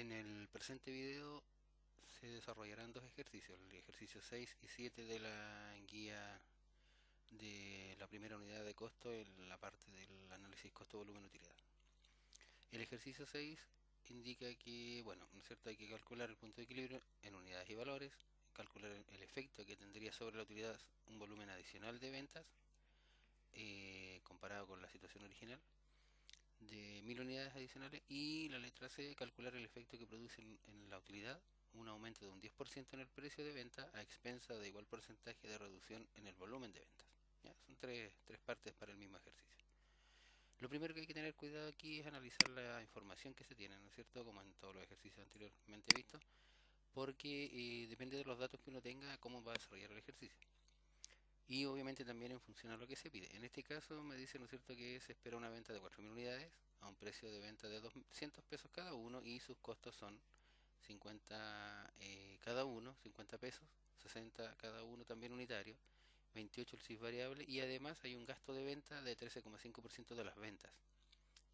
En el presente video se desarrollarán dos ejercicios, el ejercicio 6 y 7 de la guía de la primera unidad de costo en la parte del análisis costo-volumen-utilidad. El ejercicio 6 indica que, bueno, ¿no es cierto? Hay que calcular el punto de equilibrio en unidades y valores, calcular el efecto que tendría sobre la utilidad un volumen adicional de ventas comparado con la situación original de 1000 unidades adicionales, y la letra C, calcular el efecto que produce en la utilidad un aumento de un 10% en el precio de venta a expensa de igual porcentaje de reducción en el volumen de ventas. ¿Ya? Son tres partes para el mismo ejercicio. Lo primero que hay que tener cuidado aquí es analizar la información que se tiene, ¿no es cierto? Como en todos los ejercicios anteriormente vistos, porque depende de los datos que uno tenga, cómo va a desarrollar el ejercicio. Y obviamente también en función a lo que se pide. En este caso me dice, ¿no es cierto?, que se espera una venta de 4000 unidades a un precio de venta de 200 pesos cada uno, y sus costos son 50 cada uno, 50 pesos, 60 cada uno también unitario, 28 el CIF variable, y además hay un gasto de venta de 13,5% de las ventas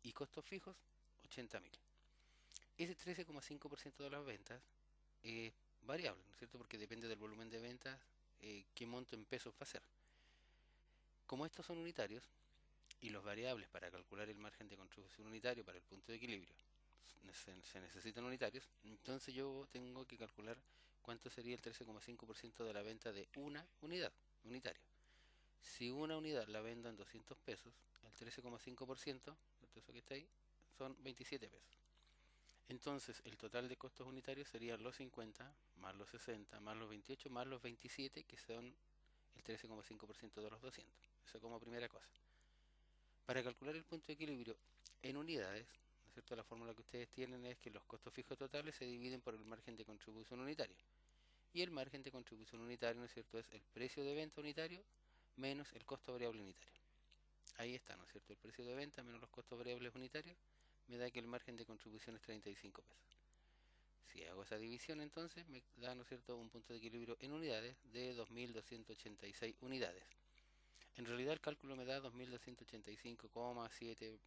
y costos fijos 80.000. Ese 13,5% de las ventas es variable, ¿no es cierto?, porque depende del volumen de ventas, qué monto en pesos va a ser. Como estos son unitarios y los variables para calcular el margen de contribución unitario para el punto de equilibrio se necesitan unitarios, entonces yo tengo que calcular cuánto sería el 13,5% de la venta de una unidad unitaria. Si una unidad la vendo en 200 pesos, el 13,5%, eso que está ahí, son 27 pesos. Entonces el total de costos unitarios serían los 50 más los 60 más los 28 más los 27, que son el 13,5% de los 200. Eso como primera cosa. Para calcular el punto de equilibrio en unidades, ¿no es cierto?, la fórmula que ustedes tienen es que los costos fijos totales se dividen por el margen de contribución unitario. Y el margen de contribución unitario, ¿no es cierto?, es el precio de venta unitario menos el costo variable unitario. Ahí está, ¿no es cierto? El precio de venta menos los costos variables unitarios me da que el margen de contribución es 35 pesos. Si hago esa división, entonces me da, ¿no es cierto?, un punto de equilibrio en unidades de 2286 unidades. En realidad el cálculo me da 2285,7,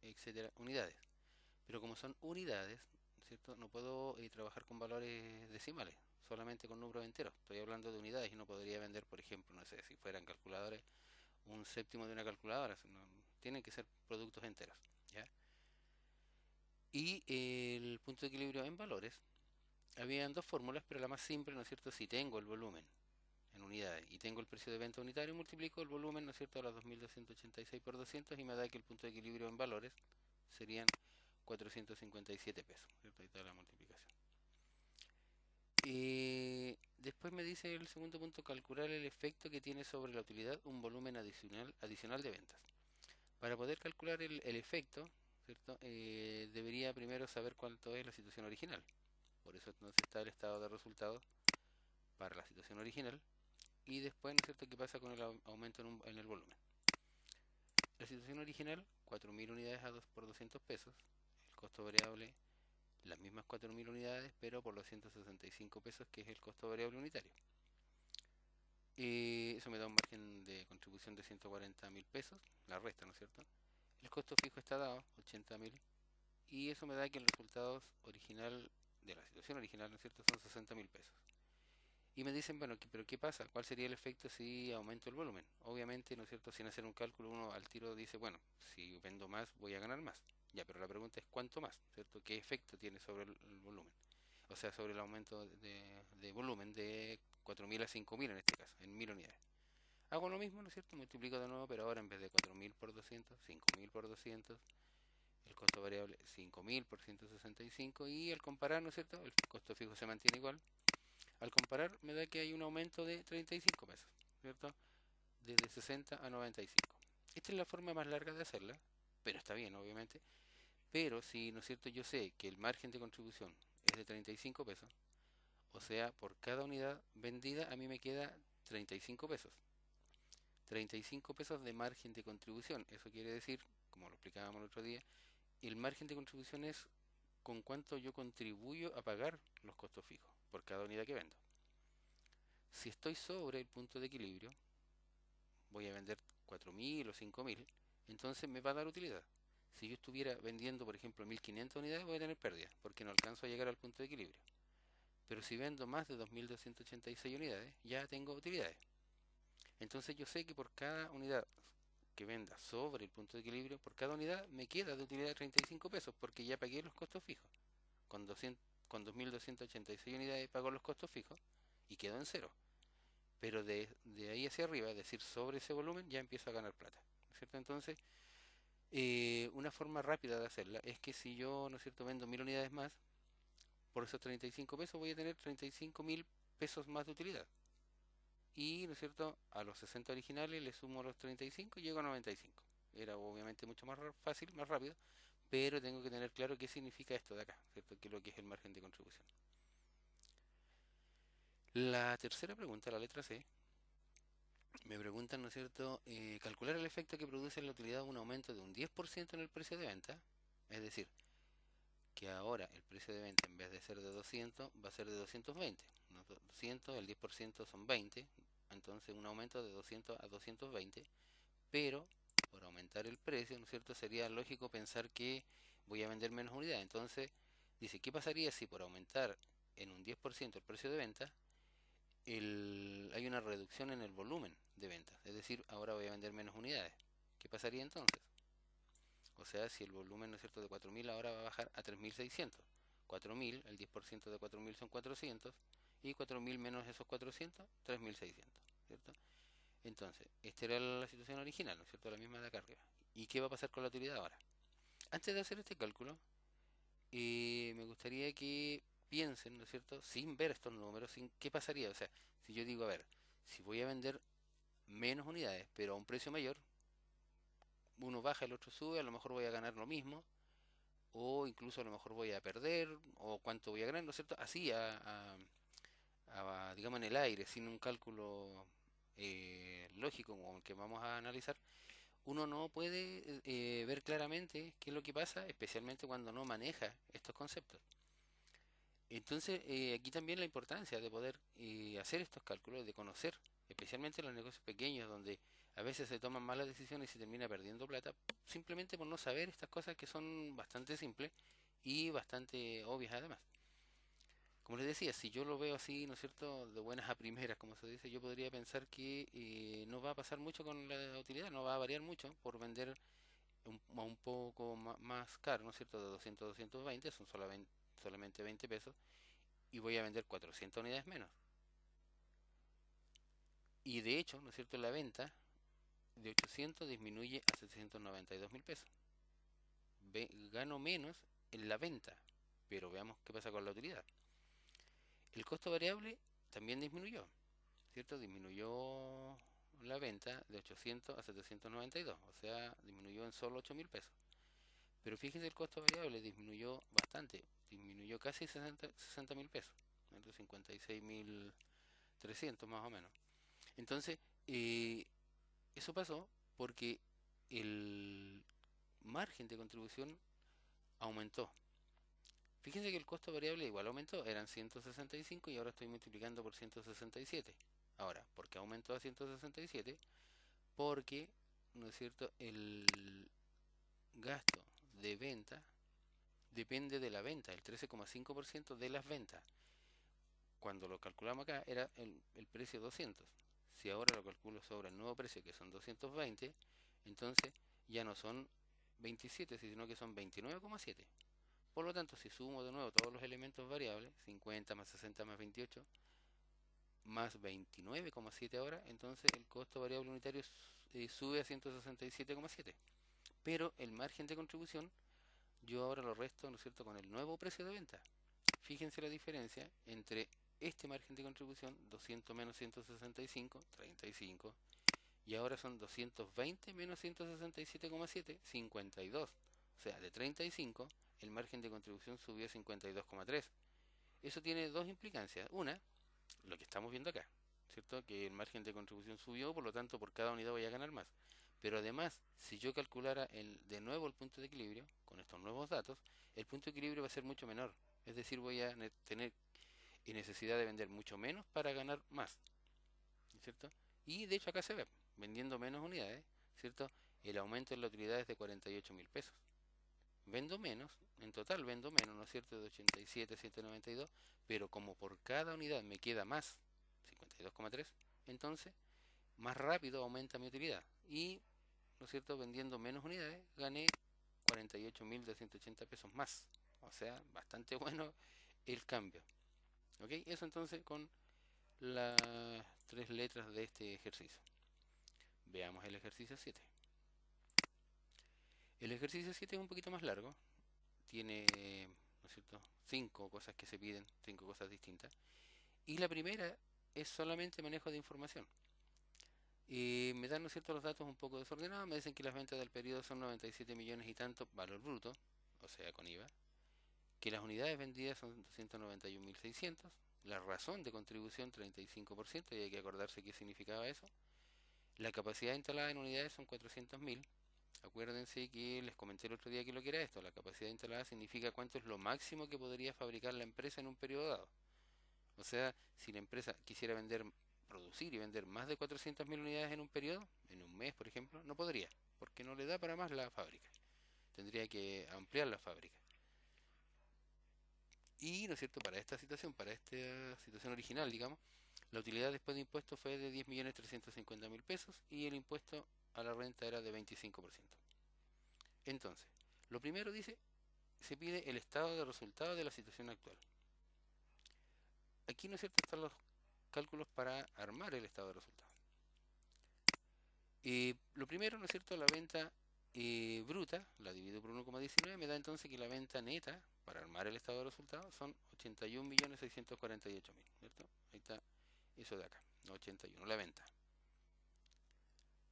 etcétera, unidades. Pero como son unidades, ¿cierto?, no puedo trabajar con valores decimales, solamente con números enteros. Estoy hablando de unidades y no podría vender, por ejemplo, no sé, si fueran calculadores, un séptimo de una calculadora. No, tienen que ser productos enteros, ¿ya? Y el punto de equilibrio en valores, habían dos fórmulas, pero la más simple, ¿no es cierto? Si tengo el volumen en unidades y tengo el precio de venta unitario, multiplico el volumen, ¿no es cierto?, a los 2286 por 200, y me da que el punto de equilibrio en valores serían 457 pesos, ¿cierto? Ahí está la multiplicación. Después me dice el segundo punto, calcular el efecto que tiene sobre la utilidad un volumen adicional de ventas. Para poder calcular el efecto, ¿cierto?, debería primero saber cuánto es la situación original. Por eso entonces está el estado de resultados para la situación original, y después, ¿no es cierto?, qué pasa con el aumento en el volumen. La situación original, 4000 unidades a 2 por 200 pesos, el costo variable, las mismas 4000 unidades, pero por los 165 pesos, que es el costo variable unitario. Eso me da un margen de contribución de 140.000 pesos, la resta, ¿no es cierto? El costo fijo está dado, 80.000, y eso me da que el resultado original de la situación original, ¿no es cierto?, son 60.000 pesos. Y me dicen, bueno, pero ¿qué pasa? ¿Cuál sería el efecto si aumento el volumen? Obviamente, ¿no es cierto?, sin hacer un cálculo, uno al tiro dice, bueno, si vendo más voy a ganar más. Ya, pero la pregunta es ¿cuánto más? ¿Cierto? ¿Qué efecto tiene sobre el volumen? O sea, sobre el aumento de volumen de 4000 a 5000 en este caso, en 1000 unidades. Hago lo mismo, ¿no es cierto? Multiplico de nuevo, pero ahora en vez de 4000 por 200, 5000 por 200, el costo variable 5000 por 165, y al comparar, ¿no es cierto?, el costo fijo se mantiene igual. Al comparar me da que hay un aumento de 35 pesos, ¿cierto? Desde 60 a 95. Esta es la forma más larga de hacerla, pero está bien, obviamente. Pero si, ¿no es cierto?, yo sé que el margen de contribución es de 35 pesos, o sea, por cada unidad vendida a mí me queda 35 pesos. 35 pesos de margen de contribución. Eso quiere decir, como lo explicábamos el otro día, el margen de contribución es con cuánto yo contribuyo a pagar los costos fijos por cada unidad que vendo. Si estoy sobre el punto de equilibrio, voy a vender 4000 o 5000, entonces me va a dar utilidad. Si yo estuviera vendiendo, por ejemplo, 1500 unidades, voy a tener pérdida, porque no alcanzo a llegar al punto de equilibrio. Pero si vendo más de 2286 unidades, ya tengo utilidades. Entonces yo sé que por cada unidad que venda sobre el punto de equilibrio, por cada unidad me queda de utilidad 35 pesos, porque ya pagué los costos fijos. Con 2286 unidades pago los costos fijos y quedo en cero. Pero de ahí hacia arriba, es decir, sobre ese volumen, ya empiezo a ganar plata. ¿No es cierto? Entonces, una forma rápida de hacerla es que si yo, ¿no es cierto?, vendo 1000 unidades más, por esos 35 pesos voy a tener 35.000 pesos más de utilidad. Y, ¿no es cierto?, a los 60 originales le sumo los 35 y llego a 95. Era obviamente mucho más fácil, más rápido, pero tengo que tener claro qué significa esto de acá, ¿cierto? ¿Qué es lo que es el margen de contribución? La tercera pregunta, la letra C, me preguntan, ¿no es cierto?, calcular el efecto que produce en la utilidad un aumento de un 10% en el precio de venta, es decir, que ahora el precio de venta en vez de ser de 200 va a ser de 220. ¿No? 200, el 10% son 20, entonces un aumento de 200 a 220, pero por aumentar el precio, ¿no es cierto?, sería lógico pensar que voy a vender menos unidades. Entonces, dice, ¿qué pasaría si por aumentar en un 10% el precio de venta, hay una reducción en el volumen de ventas? Es decir, ahora voy a vender menos unidades. ¿Qué pasaría entonces? O sea, si el volumen, ¿no es cierto?, de 4000 ahora va a bajar a 3600. 4000, el 10% de 4000 son 400, y 4000 menos esos 400, 3600, ¿cierto? Entonces, esta era la situación original, ¿no es cierto?, la misma de acá arriba. ¿Y qué va a pasar con la utilidad ahora? Antes de hacer este cálculo, me gustaría que piensen, ¿no es cierto?, sin ver estos números, sin qué pasaría. O sea, si yo digo, a ver, si voy a vender menos unidades, pero a un precio mayor, uno baja, el otro sube, a lo mejor voy a ganar lo mismo, o incluso a lo mejor voy a perder, o cuánto voy a ganar, ¿no es cierto? Así, digamos, en el aire, sin un cálculo lógico como el que vamos a analizar, uno no puede ver claramente qué es lo que pasa, especialmente cuando no maneja estos conceptos. Entonces, aquí también la importancia de poder hacer estos cálculos, de conocer, especialmente los negocios pequeños, donde a veces se toman malas decisiones y se termina perdiendo plata, simplemente por no saber estas cosas que son bastante simples y bastante obvias además. Como les decía, si yo lo veo así, ¿no es cierto?, de buenas a primeras, como se dice, yo podría pensar que no va a pasar mucho con la utilidad, no va a variar mucho por vender un poco más caro, ¿no es cierto?, de 200 a 220, son solamente 20 pesos, y voy a vender 400 unidades menos. Y de hecho, ¿no es cierto?, la venta de 800 disminuye a 792.000 pesos. Gano menos en la venta, pero veamos qué pasa con la utilidad. El costo variable también disminuyó, ¿cierto? Disminuyó la venta de 800 a 792, o sea, disminuyó en solo 8.000 pesos. Pero fíjense, el costo variable disminuyó bastante, disminuyó casi 60.000 pesos, entre 56.300 más o menos. Entonces, eso pasó porque el margen de contribución aumentó. Fíjense que el costo variable igual aumentó, eran 165 y ahora estoy multiplicando por 167. Ahora, ¿por qué aumentó a 167? Porque, ¿no es cierto?, el gasto de venta depende de la venta, el 13,5% de las ventas. Cuando lo calculamos acá era el precio 200. Si ahora lo calculo sobre el nuevo precio, que son 220, entonces ya no son 27, sino que son 29,7. Por lo tanto, si sumo de nuevo todos los elementos variables, 50 más 60 más 28, más 29,7 ahora, entonces el costo variable unitario sube a 167,7. Pero el margen de contribución, yo ahora lo resto, ¿no es cierto?, con el nuevo precio de venta. Fíjense la diferencia entre este margen de contribución, 200 menos 165, 35, y ahora son 220 menos 167,7, 52. O sea, de 35, el margen de contribución subió a 52,3. Eso tiene dos implicancias. Una, lo que estamos viendo acá, ¿cierto? Que el margen de contribución subió, por lo tanto, por cada unidad voy a ganar más. Pero además, si yo calculara de nuevo el punto de equilibrio, con estos nuevos datos, el punto de equilibrio va a ser mucho menor. Es decir, voy a tener necesidad de vender mucho menos para ganar más, ¿cierto? Y de hecho acá se ve, vendiendo menos unidades, ¿cierto? El aumento en la utilidad es de 48.000 pesos. vendo menos, en total vendo menos, ¿no es cierto?, de 87 a 192, pero como por cada unidad me queda más, 52,3, entonces más rápido aumenta mi utilidad. Y, ¿no es cierto?, vendiendo menos unidades, gané 48.280 pesos más. O sea, bastante bueno el cambio. ¿Ok? Eso entonces con las tres letras de este ejercicio. Veamos el ejercicio 7. El ejercicio 7 es un poquito más largo. Tiene, ¿no es cierto?, 5 cosas que se piden, 5 cosas distintas. Y la primera es solamente manejo de información. Y me dan, ¿no es cierto?, los datos un poco desordenados. Me dicen que las ventas del periodo son 97 millones y tanto, valor bruto, o sea, con IVA. Que las unidades vendidas son 291.600. La razón de contribución 35%, y hay que acordarse qué significaba eso. La capacidad instalada en unidades son 400.000. Acuérdense que les comenté el otro día que lo que era esto. La capacidad instalada significa cuánto es lo máximo que podría fabricar la empresa en un periodo dado. O sea, si la empresa quisiera producir y vender más de 400.000 unidades en un periodo, en un mes por ejemplo, no podría, porque no le da para más la fábrica. Tendría que ampliar la fábrica. Y, ¿no es cierto?, para esta situación original, digamos, la utilidad después de impuestos fue de 10.350.000 pesos y el impuesto a la renta era de 25%. Entonces, lo primero dice, se pide el estado de resultado de la situación actual. Aquí, ¿no es cierto?, están los cálculos para armar el estado de resultado. Lo primero, ¿no es cierto?, la venta bruta, la divido por 1,19, me da entonces que la venta neta, para armar el estado de resultados, son 81.648.000, ¿cierto? Ahí está eso de acá, 81, la venta.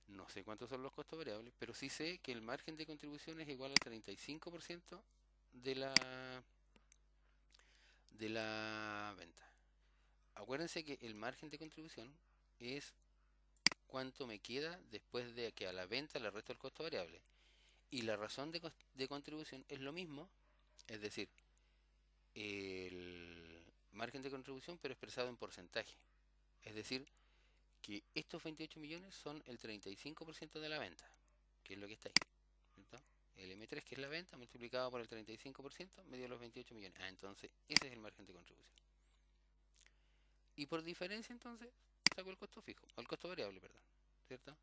No sé cuántos son los costos variables, pero sí sé que el margen de contribución es igual al 35% de la venta. Acuérdense que el margen de contribución es cuánto me queda después de que a la venta le resto el costo variable. Y la razón de contribución es lo mismo, es decir, el margen de contribución pero expresado en porcentaje. Es decir, que estos 28 millones son el 35% de la venta, que es lo que está ahí, ¿cierto? El M3, que es la venta, multiplicado por el 35%, me dio los 28 millones. Ah, entonces ese es el margen de contribución. Y por diferencia, entonces, saco el costo fijo, o el costo variable, perdón, ¿cierto?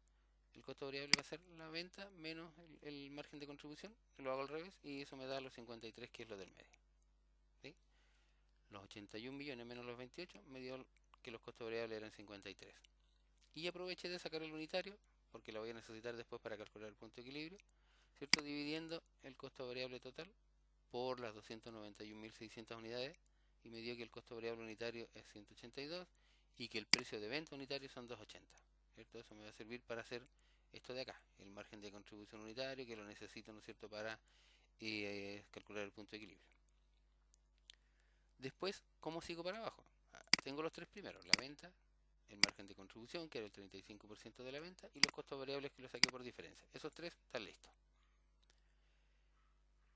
El costo variable va a ser la venta menos el margen de contribución, lo hago al revés, y eso me da los 53, que es lo del medio. ¿Sí? Los 81 millones menos los 28 me dio que los costos variables eran 53. Y aproveché de sacar el unitario, porque lo voy a necesitar después para calcular el punto de equilibrio, ¿cierto? Dividiendo el costo variable total por las 291.600 unidades, y me dio que el costo variable unitario es 182 y que el precio de venta unitario son 280, ¿cierto? Eso me va a servir para hacer esto de acá, el margen de contribución unitario, que lo necesito, ¿no es cierto?, para calcular el punto de equilibrio. Después, ¿cómo sigo para abajo? Tengo los tres primeros, la venta, el margen de contribución, que era el 35% de la venta, y los costos variables que lo saqué por diferencia. Esos tres están listos.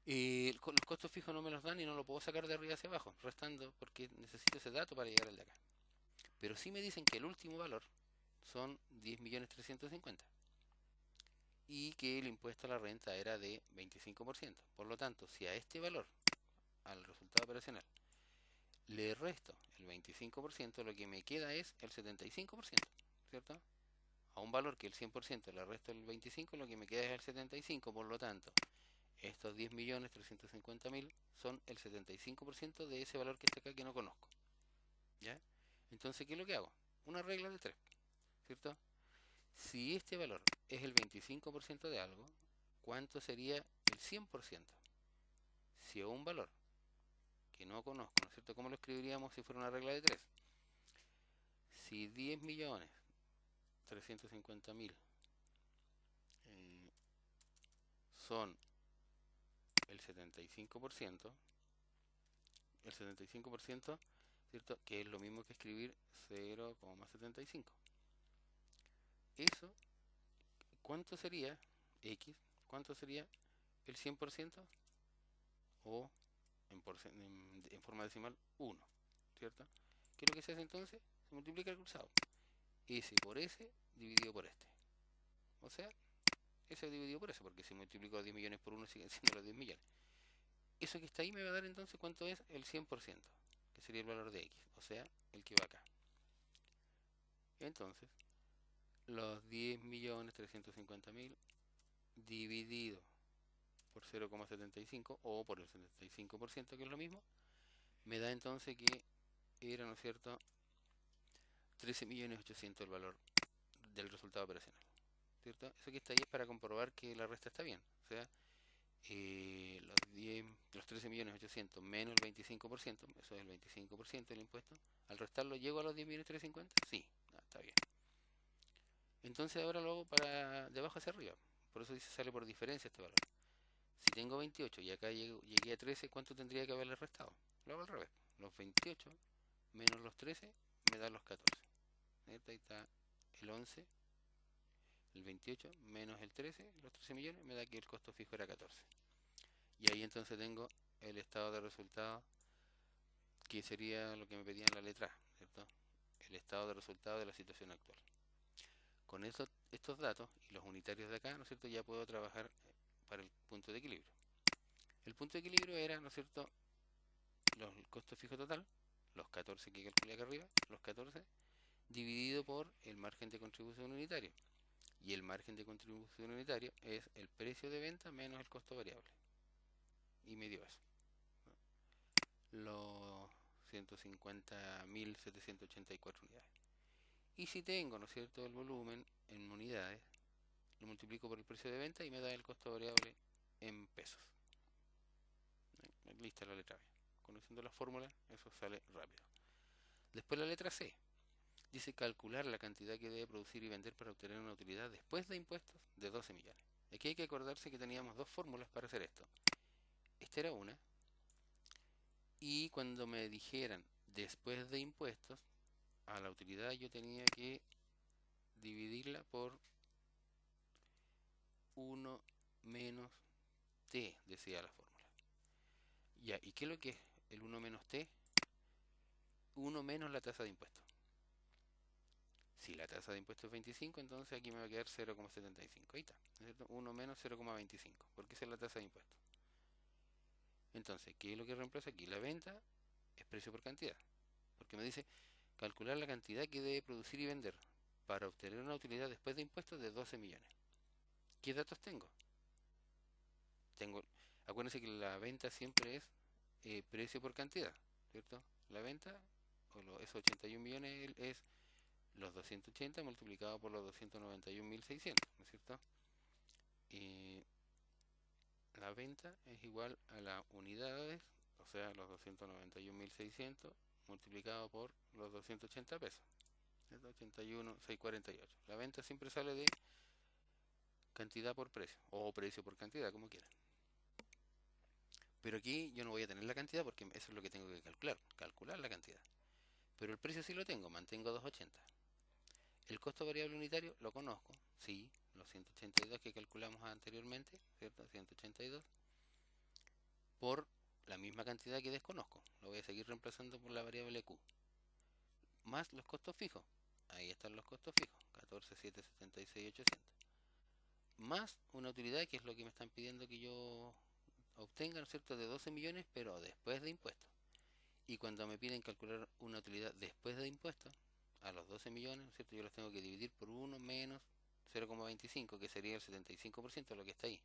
Los costos fijos no me los dan y no lo puedo sacar de arriba hacia abajo, restando, porque necesito ese dato para llegar al de acá. Pero sí me dicen que el último valor son 10.350.000 y que el impuesto a la renta era de 25%. Por lo tanto, si a este valor, al resultado operacional, le resto el 25%, lo que me queda es el 75%, ¿cierto? A un valor que el 100% le resto el 25%, lo que me queda es el 75%. Por lo tanto, estos 10.350.000 son el 75% de ese valor que está acá, que no conozco. ¿Ya? Entonces, ¿qué es lo que hago? Una regla de 3, ¿cierto? Si este valor es el 25% de algo, ¿cuánto sería el 100%? Si a un valor que no conozco, ¿no es cierto? ¿Cómo lo escribiríamos si fuera una regla de 3? Si 10.350.000 son el 75%, ¿cierto? Que es lo mismo que escribir 0,75. Eso, ¿cuánto sería X? ¿Cuánto sería el 100%? O en forma decimal 1, ¿cierto? ¿Qué es lo que se hace entonces? Se multiplica el cruzado. S por S dividido por este. O sea, S dividido por S, porque si multiplico 10 millones por 1 siguen siendo los 10 millones. Eso que está ahí me va a dar entonces cuánto es el 100%, que sería el valor de X, o sea, el que va acá. Entonces, los 10.350.000 dividido por 0,75 o por el 75%, que es lo mismo, me da entonces que era, ¿no es cierto?, 13.800.000 el valor del resultado operacional, ¿cierto? Eso que está ahí es para comprobar que la resta está bien. O sea, los 13.800.000 menos el 25%, eso es el 25% del impuesto, al restarlo llego a los 10.350.000, sí, está bien. Entonces ahora lo hago para de abajo hacia arriba, por eso dice sale por diferencia este valor. Si tengo 28 y acá llegué a 13, ¿cuánto tendría que haberle restado? Lo hago al revés, los 28 menos los 13 me dan los 14. Ahí está el 11, el 28 menos el 13, los 13 millones, me da que el costo fijo era 14. Y ahí entonces tengo el estado de resultados, que sería lo que me pedía en la letra A, ¿cierto? El estado de resultados de la situación actual. Con estos datos y los unitarios de acá, ¿no es cierto?, ya puedo trabajar para el punto de equilibrio. El punto de equilibrio era, ¿no es cierto?, el costo fijo total, los 14 que calculé acá arriba, los 14, dividido por el margen de contribución unitario. Y el margen de contribución unitario es el precio de venta menos el costo variable. Y me dio eso, los 150.784 unidades. Y si tengo, ¿no es cierto?, el volumen en unidades, lo multiplico por el precio de venta y me da el costo variable en pesos. Lista la letra B. Conociendo la fórmula, eso sale rápido. Después la letra C. Dice calcular la cantidad que debe producir y vender para obtener una utilidad después de impuestos de 12 millones. Aquí hay que acordarse que teníamos dos fórmulas para hacer esto. Esta era una, y cuando me dijeran después de impuestos, a la utilidad yo tenía que dividirla por 1 menos T, decía la fórmula. Ya, ¿y qué es lo que es el 1 menos T? 1 menos la tasa de impuestos. Si la tasa de impuestos es 25, entonces aquí me va a quedar 0,75. Ahí está, ¿no es cierto? 1 menos 0,25, porque esa es la tasa de impuestos. Entonces, ¿qué es lo que reemplaza aquí? La venta es precio por cantidad, porque me dice calcular la cantidad que debe producir y vender para obtener una utilidad después de impuestos de 12 millones. ¿Qué datos tengo? Acuérdense que la venta siempre es precio por cantidad, ¿cierto? La venta, esos 81 millones es los 280 multiplicado por los 291.600, ¿no es cierto? La venta es igual a las unidades, o sea, los 291.600 multiplicado por los 280 pesos. 81.648. La venta siempre sale de cantidad por precio, o precio por cantidad, como quieran. Pero aquí yo no voy a tener la cantidad porque eso es lo que tengo que calcular la cantidad. Pero el precio sí lo tengo, mantengo 280. El costo variable unitario lo conozco, sí, los 182 que calculamos anteriormente, ¿cierto? 182 por la misma cantidad que desconozco. Lo voy a seguir reemplazando por la variable Q. Más los costos fijos. Ahí están los costos fijos, 14.776.800. Más una utilidad que es lo que me están pidiendo que yo obtenga, ¿no es cierto?, de 12 millones, pero después de impuestos. Y cuando me piden calcular una utilidad después de impuestos, a los 12 millones, ¿no es cierto?, yo los tengo que dividir por 1 menos 0,25, que sería el 75% de lo que está ahí,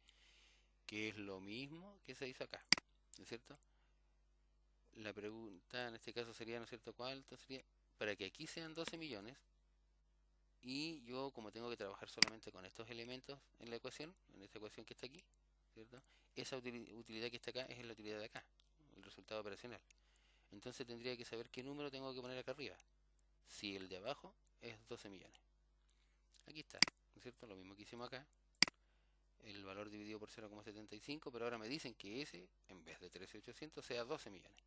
que es lo mismo que se hizo acá, ¿no es cierto? La pregunta en este caso sería, ¿no es cierto?, ¿cuánto sería? Para que aquí sean 12 millones, y yo como tengo que trabajar solamente con estos elementos en la ecuación, en esta ecuación que está aquí, ¿cierto?, esa utilidad que está acá es la utilidad de acá, el resultado operacional. Entonces tendría que saber qué número tengo que poner acá arriba, si el de abajo es 12 millones. Aquí está, ¿no es cierto?, lo mismo que hicimos acá, el valor dividido por 0,75, pero ahora me dicen que ese, en vez de 13.800, sea 12 millones.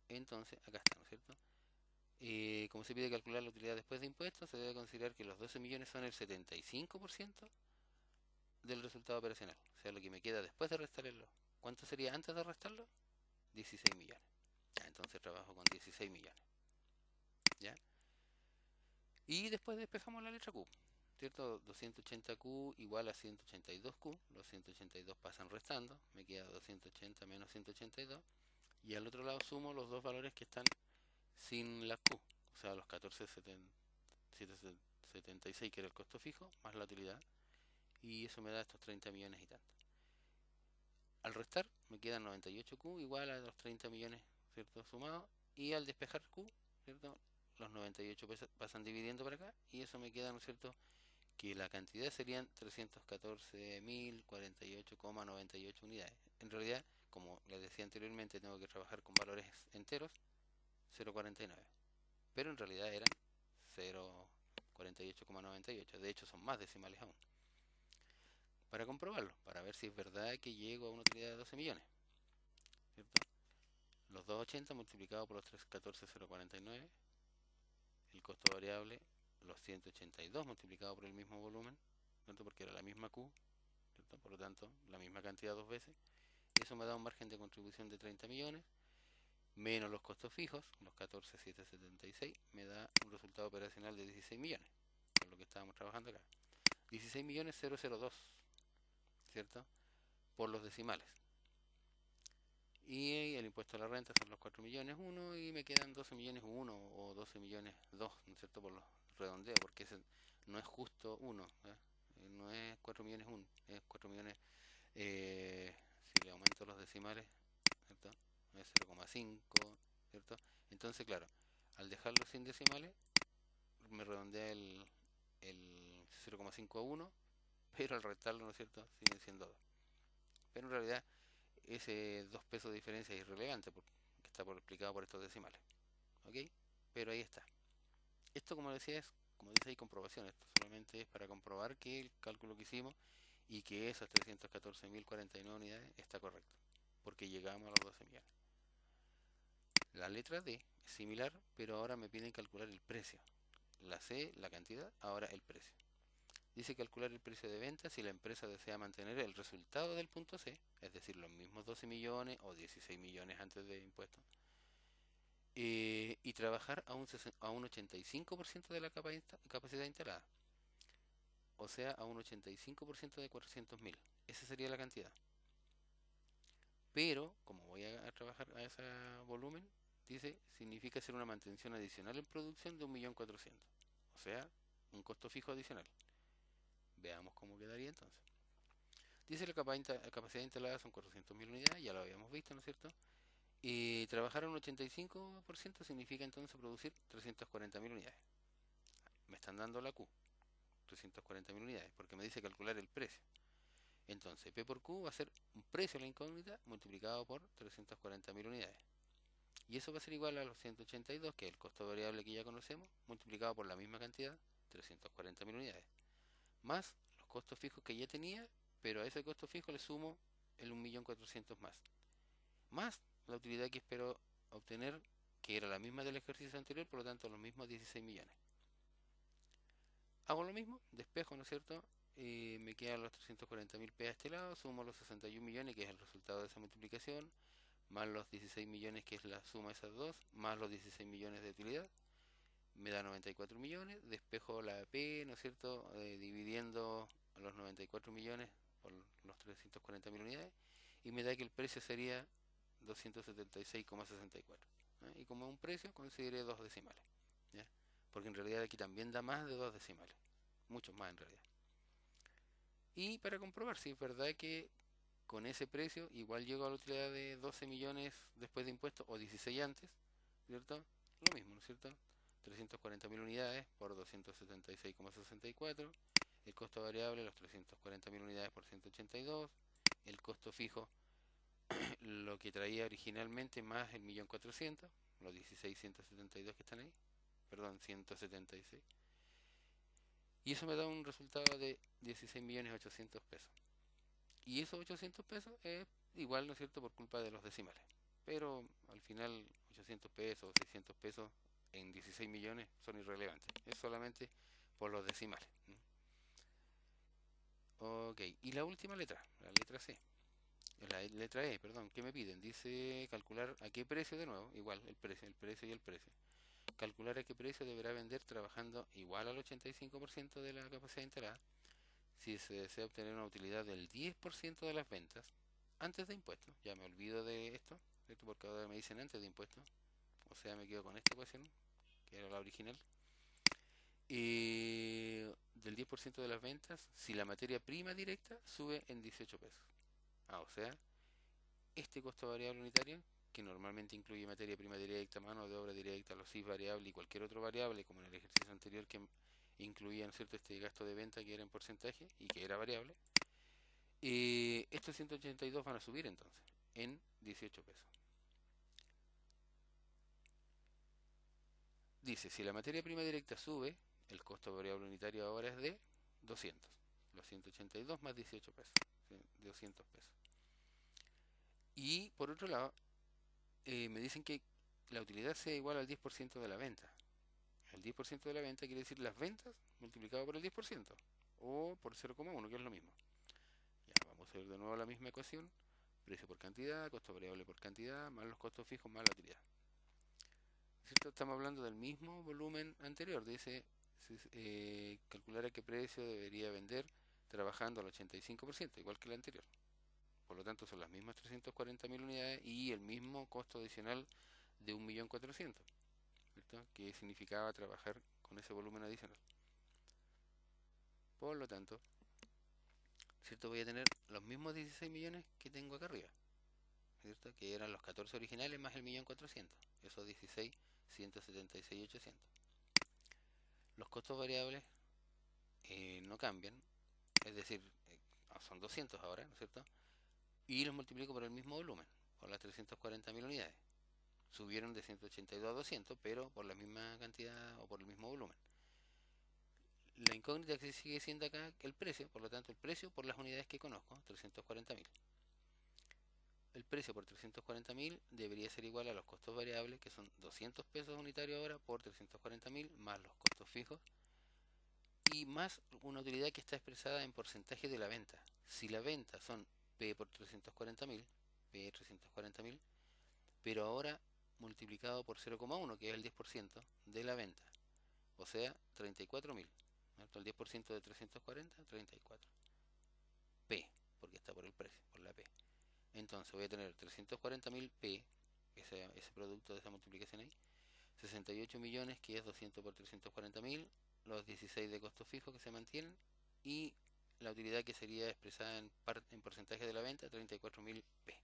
Entonces, acá está, ¿no es cierto? Como se pide calcular la utilidad después de impuestos, se debe considerar que los 12 millones son el 75% del resultado operacional. O sea, lo que me queda después de restarlo. ¿Cuánto sería antes de restarlo? 16 millones. Ya, entonces trabajo con 16 millones. ¿Ya? Y después despejamos la letra Q. ¿cierto? 280Q igual a 182Q, los 182 pasan restando, me queda 280 menos 182, y al otro lado sumo los dos valores que están sin la Q, o sea, los 14,776 que era el costo fijo, más la utilidad, y eso me da estos 30 millones y tanto. Al restar me quedan 98Q igual a los 30 millones, ¿cierto? Sumados, y al despejar Q, ¿cierto? Los 98 pasan dividiendo para acá, y eso me queda, ¿no es cierto?, que la cantidad serían 314.048,98 unidades. En realidad, como les decía anteriormente, tengo que trabajar con valores enteros, 0,49. Pero en realidad eran 0,48,98. De hecho, son más decimales aún. Para comprobarlo, para ver si es verdad que llego a una utilidad de 12 millones, ¿cierto? Los 280 multiplicado por los 314,049, el costo variable, los 182 multiplicado por el mismo volumen, ¿cierto? Porque era la misma Q, ¿cierto? Por lo tanto, la misma cantidad dos veces. Eso me da un margen de contribución de 30 millones, menos los costos fijos, los 14,776, me da un resultado operacional de 16 millones, por lo que estábamos trabajando acá. 16 millones 002, ¿cierto? Por los decimales. Y el impuesto a la renta son los 4 millones 1 y me quedan 12 millones 1 o 12 millones 2, ¿no es cierto? Por los redondeos, porque ese no es justo 1, ¿eh? No es 4 millones 1, es 4 millones, si le aumento los decimales, ¿cierto? Es 0,5, ¿cierto? Entonces, claro, al dejarlo sin decimales, me redondea el 0,5 a 1, pero al restarlo, ¿no es cierto?, siguen siendo 2. Pero en realidad, ese 2 pesos de diferencia es irrelevante, porque está explicado por estos decimales. ¿Ok? Pero ahí está. Esto, como decía, es, como dice ahí, comprobación. Esto solamente es para comprobar que el cálculo que hicimos y que esas 314.049 unidades está correcto, porque llegamos a los 12 millones. La letra D es similar, pero ahora me piden calcular el precio. La C, la cantidad, ahora el precio. Dice calcular el precio de venta si la empresa desea mantener el resultado del punto C, es decir, los mismos 12 millones o 16 millones antes de impuestos, y trabajar a un 85% de la capacidad instalada, o sea, a un 85% de 400.000. Esa sería la cantidad. Pero, como voy a trabajar a ese volumen, dice, significa hacer una mantención adicional en producción de 1.400.000. O sea, un costo fijo adicional. Veamos cómo quedaría entonces. Dice la capacidad instalada son 400.000 unidades, ya lo habíamos visto, ¿no es cierto? Y trabajar a un 85% significa entonces producir 340.000 unidades. Me están dando la Q, 340.000 unidades, porque me dice calcular el precio. Entonces, P por Q va a ser un precio a la incógnita multiplicado por 340.000 unidades. Y eso va a ser igual a los 182, que es el costo variable que ya conocemos, multiplicado por la misma cantidad, 340.000 unidades. Más los costos fijos que ya tenía, pero a ese costo fijo le sumo el 1.400.000 más. Más la utilidad que espero obtener, que era la misma del ejercicio anterior, por lo tanto los mismos 16 millones. Hago lo mismo, despejo, ¿no es cierto? Me quedan los 340.000 P a este lado, sumo los 61 millones, que es el resultado de esa multiplicación, más los 16 millones, que es la suma de esas dos, más los 16 millones de utilidad, me da 94 millones, despejo la P, ¿no es cierto?, dividiendo los 94 millones por los 340.000 unidades, y me da que el precio sería 276,64. Y como es un precio, consideré dos decimales, ¿ya? Porque en realidad aquí también da más de dos decimales, muchos más en realidad. Y para comprobar si es verdad que con ese precio igual llego a la utilidad de 12 millones después de impuestos o 16 antes, ¿cierto? Lo mismo, ¿no es cierto? 340.000 unidades por 276,64, el costo variable los 340.000 unidades por 182, el costo fijo lo que traía originalmente más el 1.400.000, los 16.172 que están ahí, perdón, 176. Y eso me da un resultado de 16.800.000 pesos. Y esos 800 pesos es igual, ¿no es cierto?, por culpa de los decimales. Pero al final 800 pesos o 600 pesos en 16 millones son irrelevantes. Es solamente por los decimales. Ok, y la última letra, la letra C. La letra E, perdón, ¿qué me piden? Dice calcular a qué precio de nuevo, igual el precio y el precio. calcular a qué precio deberá vender trabajando igual al 85% de la capacidad instalada si se desea obtener una utilidad del 10% de las ventas antes de impuestos. Ya me olvido de esto, ¿cierto? Porque ahora me dicen antes de impuestos. O sea, me quedo con esta ecuación, que era la original. Del 10% de las ventas si la materia prima directa sube en 18 pesos. O sea, este costo variable unitario, que normalmente incluye materia prima directa, mano de obra directa, los CIF variable y cualquier otro variable, como en el ejercicio anterior que incluía, ¿no es cierto?, este gasto de venta que era en porcentaje y que era variable, estos 182 van a subir entonces en 18 pesos. Dice, si la materia prima directa sube, el costo variable unitario ahora es de 200. Los 182 más 18 pesos, 200 pesos. Y por otro lado, me dicen que la utilidad sea igual al 10% de la venta. El 10% de la venta quiere decir las ventas multiplicado por el 10% o por 0,1, que es lo mismo. Ya, vamos a ver de nuevo la misma ecuación. Precio por cantidad, costo variable por cantidad, más los costos fijos más la utilidad. ¿Cierto? Estamos hablando del mismo volumen anterior. Dice calcular a qué precio debería vender trabajando al 85%, igual que el anterior. Por lo tanto, son las mismas 340.000 unidades y el mismo costo adicional de 1.400.000, que significaba trabajar con ese volumen adicional. Por lo tanto, ¿cierto? Voy a tener los mismos 16 millones que tengo acá arriba, ¿cierto? Que eran los 14 originales más el 1.400.000. Esos 16, 176.800. Los costos variables no cambian, es decir, son 200 ahora, ¿no es cierto? Y los multiplico por el mismo volumen, por las 340.000 unidades. Subieron de 182 a 200, pero por la misma cantidad o por el mismo volumen. La incógnita que sigue siendo acá el precio, por lo tanto el precio por las unidades que conozco, 340.000. El precio por 340.000 debería ser igual a los costos variables, que son 200 pesos unitarios ahora por 340.000, más los costos fijos, y más una utilidad que está expresada en porcentaje de la venta. Si la venta son P por 340.000, P 340.000, pero ahora multiplicado por 0,1, que es el 10% de la venta, o sea, 34.000. El 10% de 340, 34. P, porque está por el precio, por la P. Entonces voy a tener 340.000 P, ese producto de esa multiplicación ahí, 68 millones, que es 200 por 340.000, los 16 de costos fijos que se mantienen, y la utilidad que sería expresada en porcentaje de la venta, 34.000 P.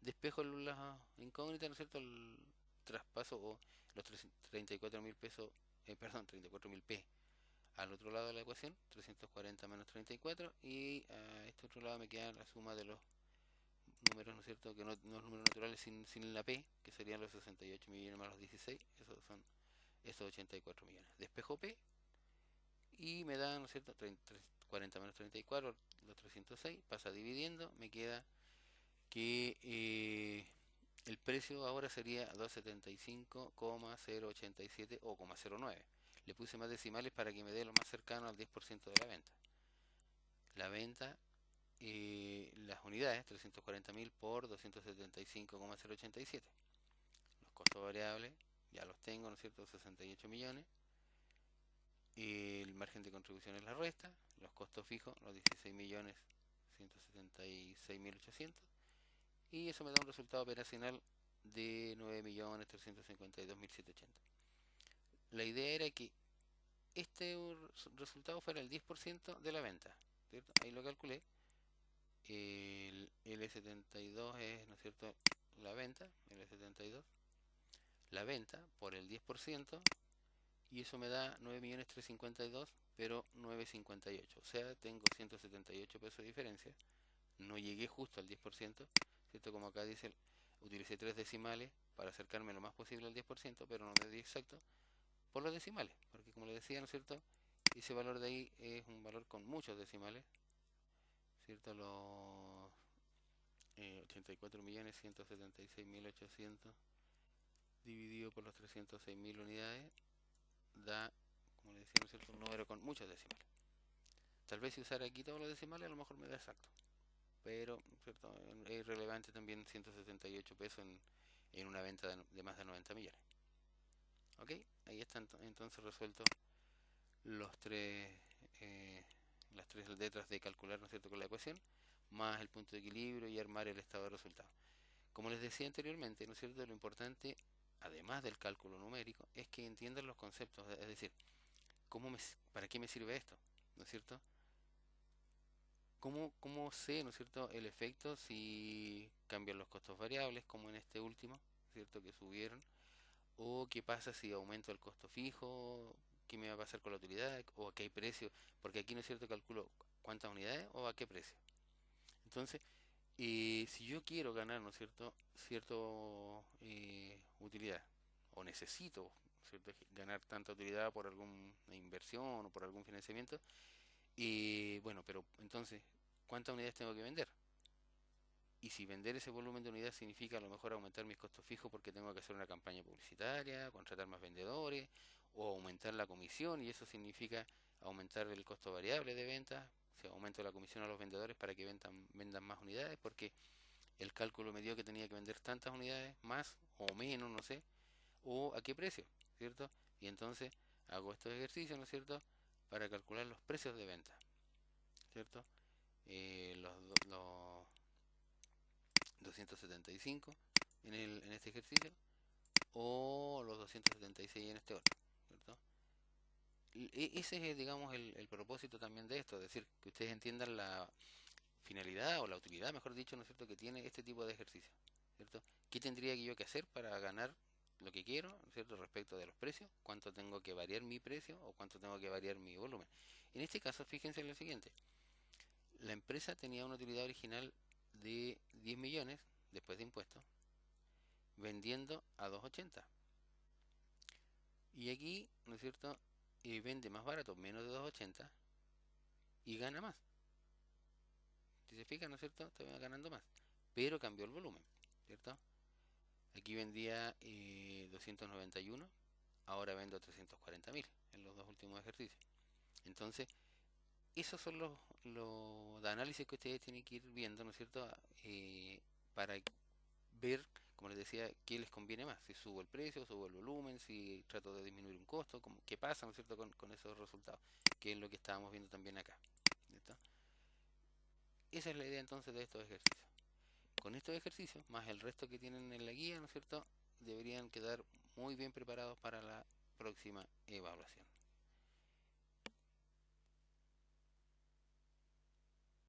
Despejo las incógnitas, ¿no es cierto? El traspaso o los 34.000 pesos, perdón, 34.000 P al otro lado de la ecuación, 340 menos 34, y a este otro lado me queda la suma de los números, ¿no es cierto? Que no los números naturales sin la P, que serían los 68 millones más los 16, esos son esos 84 millones. Despejo P y me da, ¿no es cierto? 40 menos 34, los 306, pasa dividiendo, me queda que el precio ahora sería 275,087 o 0,09. Le puse más decimales para que me dé lo más cercano al 10% de la venta. La venta, las unidades, 340.000 por 275,087. Los costos variables, ya los tengo, ¿no es cierto? 68 millones. El margen de contribución es la resta. Los costos fijos, los 16 millones 176.800. Y eso me da un resultado operacional de 9.352.780. La idea era que este resultado fuera el 10% de la venta, ¿cierto? Ahí lo calculé. El L72 es, ¿no es cierto?, la venta, L72, la venta por el 10%, y eso me da 9.352.000, pero 9.58. O sea, tengo 178 pesos de diferencia. No llegué justo al 10%, ¿cierto? Como acá dice, utilicé 3 decimales para acercarme lo más posible al 10%, pero no me di exacto por los decimales, porque como les decía, ¿no es cierto?, ese valor de ahí es un valor con muchos decimales, ¿cierto? Los 84.176.800 dividido por los 306.000 unidades da, como les decía, ¿no es cierto?, un número con muchos decimales. Tal vez si usara aquí todos los decimales a lo mejor me da exacto, pero, ¿cierto?, es irrelevante también 178 pesos en una venta de más de 90 millones. ¿Ok? Ahí están entonces resueltos los tres, eh, las tres letras de calcular, ¿no es cierto?, con la ecuación, más el punto de equilibrio y armar el estado de resultado. Como les decía anteriormente, ¿no es cierto?, lo importante, además del cálculo numérico, es que entiendan los conceptos, es decir, ¿para qué me sirve esto? ¿No es cierto? ¿Cómo sé, ¿no es cierto?, el efecto si cambian los costos variables, como en este último, ¿cierto?, que subieron, o qué pasa si aumento el costo fijo, qué me va a pasar con la utilidad, o a qué precio, porque aquí, ¿no es cierto?, calculo cuántas unidades o a qué precio. Entonces, si yo quiero ganar, ¿no es cierto?, cierto utilidad, o necesito, ¿cierto?, ganar tanta utilidad por alguna inversión o por algún financiamiento, bueno, pero entonces, ¿cuántas unidades tengo que vender? Y si vender ese volumen de unidades significa a lo mejor aumentar mis costos fijos porque tengo que hacer una campaña publicitaria, contratar más vendedores, o aumentar la comisión, y eso significa aumentar el costo variable de ventas, o sea, aumento la comisión a los vendedores para que vendan más unidades, porque el cálculo me dio que tenía que vender tantas unidades, más o menos, no sé, o a qué precio, ¿cierto? Y entonces hago estos ejercicios, ¿no es cierto?, para calcular los precios de venta, ¿cierto? Los 275 en este ejercicio, o los 276 en este otro, ¿cierto? Ese es, digamos, el propósito también de esto, es decir, que ustedes entiendan la finalidad o la utilidad, mejor dicho, ¿no es cierto?, que tiene este tipo de ejercicio, ¿cierto? ¿Qué tendría yo que hacer para ganar lo que quiero, ¿no es cierto?, respecto de los precios, cuánto tengo que variar mi precio o cuánto tengo que variar mi volumen. En este caso, fíjense en lo siguiente, la empresa tenía una utilidad original de 10 millones después de impuestos, vendiendo a 2,80. Y aquí, ¿no es cierto?, vende más barato, menos de 2,80, y gana más. Si se fijan, ¿no es cierto?, está ganando más. Pero cambió el volumen, ¿cierto? Aquí vendía 291, ahora vendo 340.000 en los dos últimos ejercicios. Entonces, esos son los análisis que ustedes tienen que ir viendo, ¿no es cierto?, para ver, como les decía, qué les conviene más, si subo el precio, subo el volumen, si trato de disminuir un costo, qué pasa, ¿no es cierto?, con esos resultados, que es lo que estábamos viendo también acá, ¿cierto? Esa es la idea entonces de estos ejercicios. Con estos ejercicios, más el resto que tienen en la guía, ¿no es cierto?, deberían quedar muy bien preparados para la próxima evaluación.